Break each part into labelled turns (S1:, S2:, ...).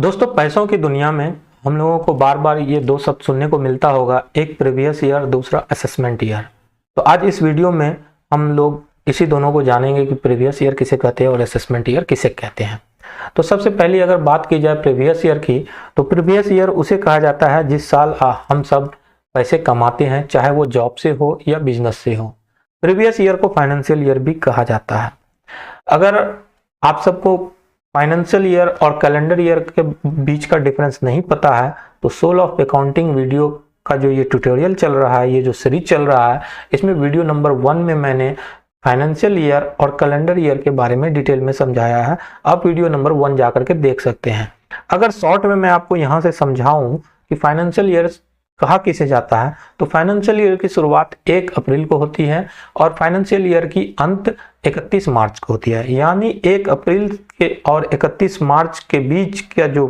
S1: दोस्तों, पैसों की दुनिया में हम लोगों को बार बार ये दो शब्द सुनने को मिलता होगा, एक प्रीवियस ईयर, दूसरा असेसमेंट ईयर। तो आज इस वीडियो में हम लोग इसी दोनों को जानेंगे कि प्रीवियस ईयर किसे कहते हैं और असेसमेंट ईयर किसे कहते हैं। तो सबसे पहले अगर बात की जाए प्रीवियस ईयर की, तो प्रीवियस ईयर उसे कहा जाता है जिस साल हम सब पैसे कमाते हैं, चाहे वो जॉब से हो या बिजनेस से हो। प्रीवियस ईयर को फाइनेंशियल ईयर भी कहा जाता है। अगर आप सबको फाइनेंशियल ईयर और कैलेंडर ईयर के बीच का डिफरेंस नहीं पता है, तो सोल ऑफ अकाउंटिंग वीडियो का जो ये ट्यूटोरियल चल रहा है, ये जो सीरीज चल रहा है, इसमें वीडियो नंबर 1 में मैंने फाइनेंशियल ईयर और कैलेंडर ईयर के बारे में डिटेल में समझाया है। आप वीडियो नंबर 1 जाकर के देख सकते हैं। अगर शॉर्ट में मैं आपको यहाँ से समझाऊं कि फाइनेंशियल ईयर कहा किसे जाता है, तो फाइनेंशियल ईयर की शुरुआत 1 अप्रैल को होती है और फाइनेंशियल ईयर की अंत 31 मार्च को होती है। यानी 1 अप्रैल के और 31 मार्च के बीच का जो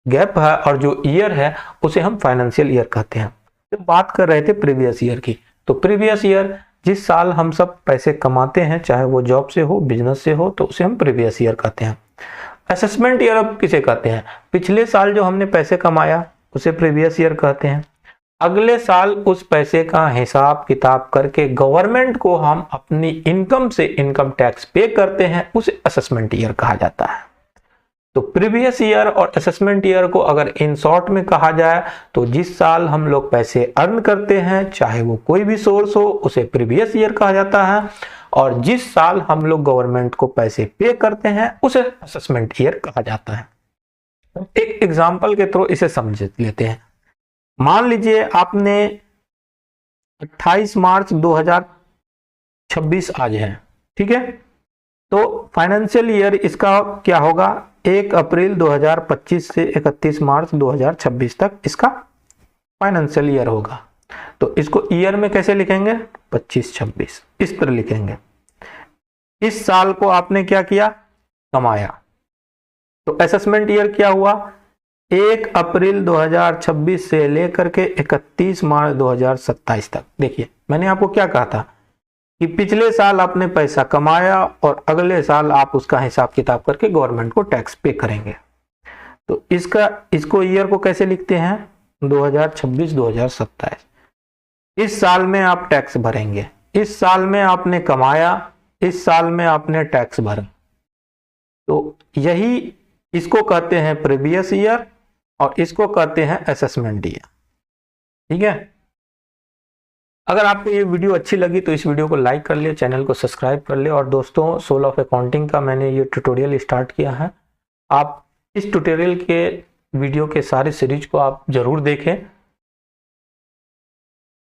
S1: गैप है और जो ईयर है उसे हम फाइनेंशियल ईयर कहते हैं। तो बात कर रहे थे प्रीवियस ईयर की, तो प्रीवियस ईयर जिस साल हम सब पैसे कमाते हैं, चाहे वो जॉब से हो, बिजनेस से हो, तो उसे हम प्रीवियस ईयर कहते हैं। असेसमेंट ईयर अब किसे कहते हैं? पिछले साल जो हमने पैसे कमाया उसे प्रीवियस ईयर कहते हैं। अगले साल उस पैसे का हिसाब किताब करके गवर्नमेंट को हम अपनी इनकम से इनकम टैक्स पे करते हैं, उसे असेसमेंट ईयर कहा जाता है। तो प्रीवियस ईयर और असेसमेंट ईयर को अगर इन शॉर्ट में कहा जाए तो जिस साल हम लोग पैसे अर्न करते हैं, चाहे वो कोई भी सोर्स हो, उसे प्रीवियस ईयर कहा जाता है। और जिस साल हम लोग गवर्नमेंट को पैसे पे करते हैं उसे असेसमेंट ईयर कहा जाता है। एक एग्जाम्पल के थ्रू इसे समझ लेते हैं। मान लीजिए आपने 28 मार्च 2026 आज है, ठीक है। तो फाइनेंशियल ईयर इसका क्या होगा? 1 अप्रैल 2025 से 31 मार्च 2026 तक इसका फाइनेंशियल ईयर होगा। तो इसको ईयर में कैसे लिखेंगे? 25-26 इस तरह लिखेंगे। इस साल को आपने क्या किया? कमाया। तो असेसमेंट ईयर क्या हुआ? 1 अप्रैल 2026 से लेकर के 31 मार्च 2027 तक। देखिए, मैंने आपको क्या कहा था कि पिछले साल आपने पैसा कमाया और अगले साल आप उसका हिसाब किताब करके गवर्नमेंट को टैक्स पे करेंगे। तो इसको ईयर को कैसे लिखते हैं? 2026-2027। इस साल में आप टैक्स भरेंगे, इस साल में आपने कमाया, इस साल में आपने टैक्स भरा। तो यही इसको कहते हैं प्रीवियस ईयर और इसको कहते हैं असेसमेंट ईयर, ठीक है। अगर आपको ये वीडियो अच्छी लगी तो इस वीडियो को लाइक कर ले, चैनल को सब्सक्राइब कर ले। और दोस्तों, सोल ऑफ अकाउंटिंग का मैंने ये ट्यूटोरियल स्टार्ट किया है। आप इस ट्यूटोरियल के वीडियो के सारे सीरीज को आप जरूर देखें।